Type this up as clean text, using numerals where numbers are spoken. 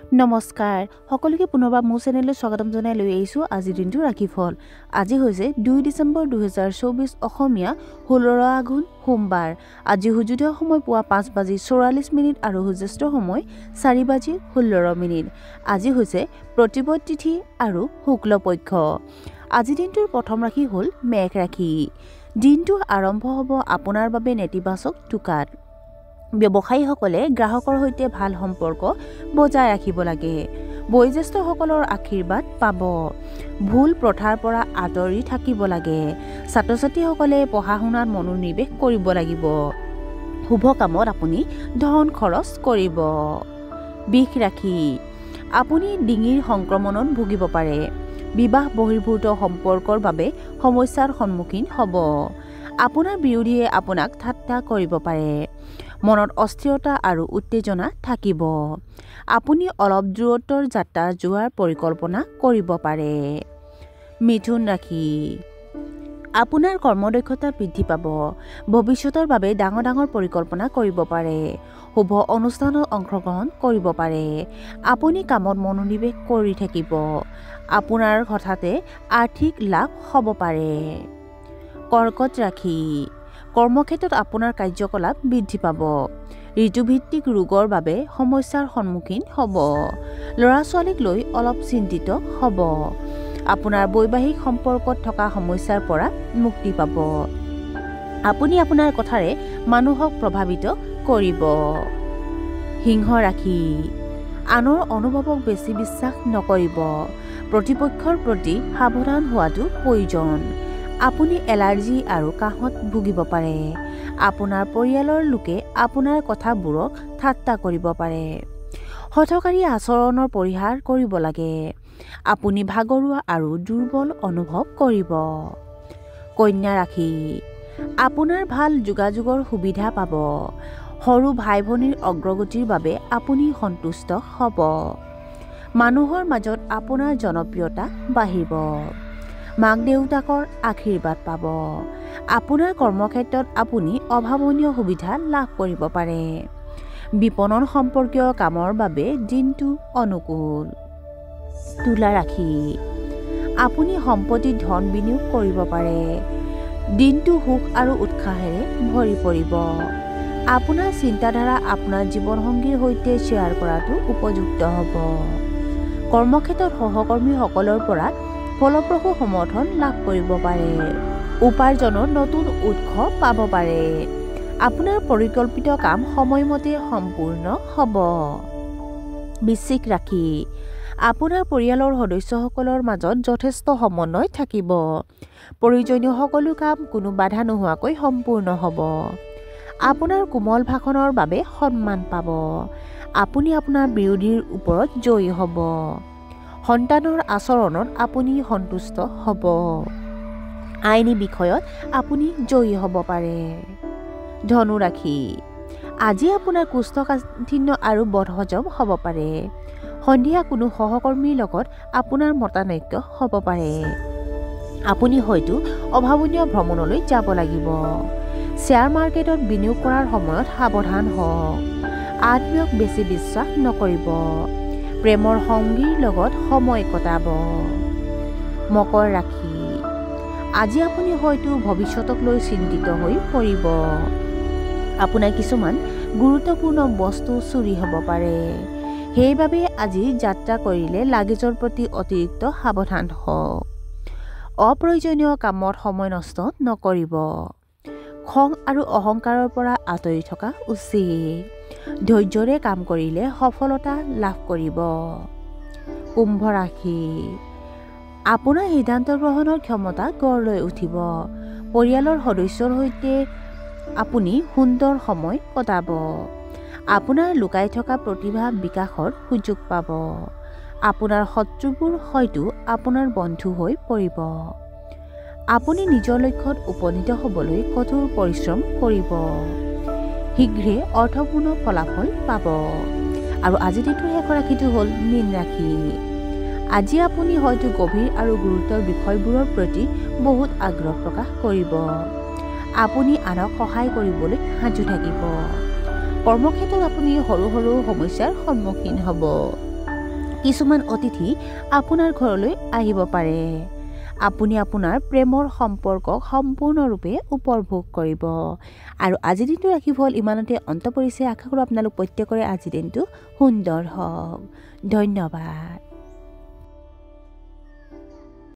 নমস্কাৰ সকলোকে পুনৰবাৰ মোৰ চেনেললৈ স্বাগতম জনাই লৈ আহিছোঁ আজিৰ দিনটোৰ ৰাশিফল। আজি হৈছে 2 ডিচেম্বৰ 2024 অসমীয়া 16 আঘোণ সোমবাৰ। আজি সূৰ্যোদয় সময় পুৱা 5:44 আৰু সূৰ্যাস্ত সময় 4:16। আজি হৈছে প্ৰতিপদ তিথি আৰু শুক্লপক্ষ। আজি দিনটোৰ প্ৰথম ৰাশি হ'ল মেঘ ৰাশি। দিনটো আৰম্ভ হ'ব আপোনাৰ বাবে নেতিবাচক টোকাত। ব্যৱসায়ীসকলে গ্ৰাহকৰ সৈতে ভাল সম্পৰ্ক বজাই ৰাখিব লাগে। বয়োজ্যেষ্ঠসকলৰ আশীৰ্বাদ পাব। ভুল প্ৰথাৰ পৰা আঁতৰি থাকিব লাগে। ছাত্ৰ ছাত্ৰীসকলে পঢ়া শুনাত মনোনিৱেশ কৰিব লাগিব। শুভ কামত আপুনি ধন খৰচ কৰিব। বৃষ ৰাশি। আপুনি ডিঙিৰ সংক্ৰমণত ভুগিব পাৰে। বিবাহ বহিৰ্ভূত সম্পৰ্কৰ বাবে সমস্যাৰ সন্মুখীন হ'ব। আপোনাৰ বিৰোধীয়ে আপোনাক ঠাট্টা কৰিব পাৰে। মনত অস্থিৰতা আৰু উত্তেজনা থাকিব। আপুনি অলপ দূৰত্বৰ যাত্ৰা যোৱাৰ পৰিকল্পনা কৰিব পাৰে। মিথুন ৰাশি। আপোনাৰ কৰ্মদক্ষতা বৃদ্ধি পাব। ভৱিষ্যতৰ বাবে ডাঙৰ ডাঙৰ পৰিকল্পনা কৰিব পাৰে। শুভ অনুষ্ঠানত অংশগ্ৰহণ কৰিব পাৰে। আপুনি কামত মনোনিৱেশ কৰি থাকিব। আপোনাৰ হঠাতে আৰ্থিক লাভ হ'ব পাৰে। কৰ্কট ৰাশি। কৰ্মক্ষেত্ৰত আপোনাৰ কাৰ্যকলাপ বৃদ্ধি পাব। ঋতুভিত্তিক ৰোগৰ বাবে সমস্যাৰ সন্মুখীন হ'ব। ল'ৰা ছোৱালীক লৈ অলপ চিন্তিত হ'ব। আপোনাৰ বৈবাহিক সম্পৰ্কত থকা সমস্যাৰ পৰা মুক্তি পাব। আপুনি আপোনাৰ কথাৰে মানুহক প্ৰভাৱিত কৰিব। সিংহ ৰাশি। আনৰ অনুভৱক বেছি বিশ্বাস নকৰিব। প্ৰতিপক্ষৰ প্ৰতি সাৱধান হোৱাটো প্ৰয়োজন। আপুনি এলাৰ্জি আৰু কাহত ভুগিব পাৰে। আপোনাৰ পৰিয়ালৰ লোকে আপোনাৰ কথাবোৰক ঠাট্টা কৰিব পাৰে। হঠকাৰী আচৰণৰ পৰিহাৰ কৰিব লাগে। আপুনি ভাগৰুৱা আৰু দুৰ্বল অনুভৱ কৰিব। কন্যা ৰাশি। আপোনাৰ ভাল যোগাযোগৰ সুবিধা পাব। সৰু ভাই ভনীৰ অগ্ৰগতিৰ বাবে আপুনি সন্তুষ্ট হ'ব। মানুহৰ মাজত আপোনাৰ জনপ্ৰিয়তা বাঢ়িব। মাক দেউতাকৰ আশীৰ্বাদ পাব। আপোনাৰ কৰ্মক্ষেত্ৰত আপুনি অভাৱনীয় সুবিধা লাভ কৰিব পাৰে। বিপণন সম্পৰ্কীয় কামৰ বাবে দিনটো অনুকূল। তুলা ৰাশি। আপুনি সম্পত্তিত ধন বিনিয়োগ কৰিব পাৰে। দিনটো সুখ আৰু উৎসাহেৰে ভৰি পৰিব। আপোনাৰ চিন্তাধাৰা আপোনাৰ জীৱনসংগীৰ সৈতে শ্বেয়াৰ কৰাটো উপযুক্ত হ'ব। কৰ্মক্ষেত্ৰত সহকৰ্মীসকলৰ পৰা ফলপ্ৰসূ সমৰ্থন লাভ কৰিব পাৰে। উপাৰ্জনৰ নতুন উৎস পাব পাৰে। আপোনাৰ পৰিকল্পিত কাম সময়মতে সম্পূৰ্ণ হ'ব। বৃশ্চিক ৰাশি। আপোনাৰ পৰিয়ালৰ সদস্যসকলৰ মাজত যথেষ্ট সমন্বয় থাকিব। প্ৰয়োজনীয় সকলো কাম কোনো বাধা নোহোৱাকৈ সম্পূৰ্ণ হ'ব। আপোনাৰ কোমল ভাষণৰ বাবে সন্মান পাব। আপুনি আপোনাৰ বিৰোধীৰ ওপৰত জয়ী হ'ব। সন্তানৰ আচৰণত আপুনি সন্তুষ্ট হ'ব। আইনী বিষয়ত আপুনি জয়ী হ'ব পাৰে। ধনু ৰাশি। আজি আপোনাৰ কোষ্ঠকাঠিন্য আৰু বদহজম হ'ব পাৰে। সন্ধিয়া কোনো সহকৰ্মীৰ লগত আপোনাৰ মতানৈক্য হ'ব পাৰে। আপুনি হয়তো অভাৱনীয় ভ্ৰমণলৈ যাব লাগিব। শ্বেয়াৰ মাৰ্কেটত বিনিয়োগ কৰাৰ সময়ত সাৱধান হওক। আত্মীয়ক বেছি বিশ্বাস নকৰিব। প্ৰেমৰ সংগীৰ লগত সময় কটাব। মকৰ ৰাশি। আজি আপুনি হয়তো ভৱিষ্যতক লৈ চিন্তিত হৈ পৰিব। আপোনাৰ কিছুমান গুৰুত্বপূৰ্ণ বস্তু চুৰি হ'ব পাৰে। সেইবাবে আজি যাত্ৰা কৰিলে লাগেজৰ প্ৰতি অতিৰিক্ত সাৱধান হওক। অপ্ৰয়োজনীয় কামত সময় নষ্ট নকৰিব। খং আৰু অহংকাৰৰ পৰা আঁতৰি থকা উচিত। ধৈৰ্যৰে কাম কৰিলে সফলতা লাভ কৰিব। কুম্ভ ৰাশি। আপোনাৰ সিদ্ধান্ত গ্ৰহণৰ ক্ষমতা গঢ় লৈ উঠিব। পৰিয়ালৰ সদস্যৰ সৈতে আপুনি সুন্দৰ সময় কটাব। আপোনাৰ লুকাই থকা প্ৰতিভা বিকাশৰ সুযোগ পাব। আপোনাৰ শত্ৰুবোৰ হয়তো আপোনাৰ বন্ধু হৈ পৰিব। আপুনি নিজৰ লক্ষ্যত উপনীত হ'বলৈ কঠোৰ পৰিশ্ৰম কৰিব। শীঘ্ৰে অৰ্থপূৰ্ণ ফলাফল পাব। আৰু আজি দিনটোৰ শেষৰ ৰাশিটো হ'ল মীন ৰাশি। আজি আপুনি হয়তো গভীৰ আৰু গুৰুতৰ বিষয়বোৰৰ প্ৰতি বহুত আগ্ৰহ প্ৰকাশ কৰিব। আপুনি আনক সহায় কৰিবলৈ সাজু থাকিব। কৰ্মক্ষেত্ৰত আপুনি সৰু সৰু সমস্যাৰ সন্মুখীন হ'ব। কিছুমান অতিথি আপোনাৰ ঘৰলৈ আহিব পাৰে। আপুনি আপোনাৰ প্ৰেমৰ সম্পৰ্কক সম্পূৰ্ণৰূপে উপভোগ কৰিব। আৰু আজিৰ দিনটো ৰাশিফল ইমানতে অন্ত পৰিছে। আশা কৰোঁ আপোনালোক প্ৰত্যেকৰে আজিৰ দিনটো সুন্দৰ হওক। ধন্যবাদ।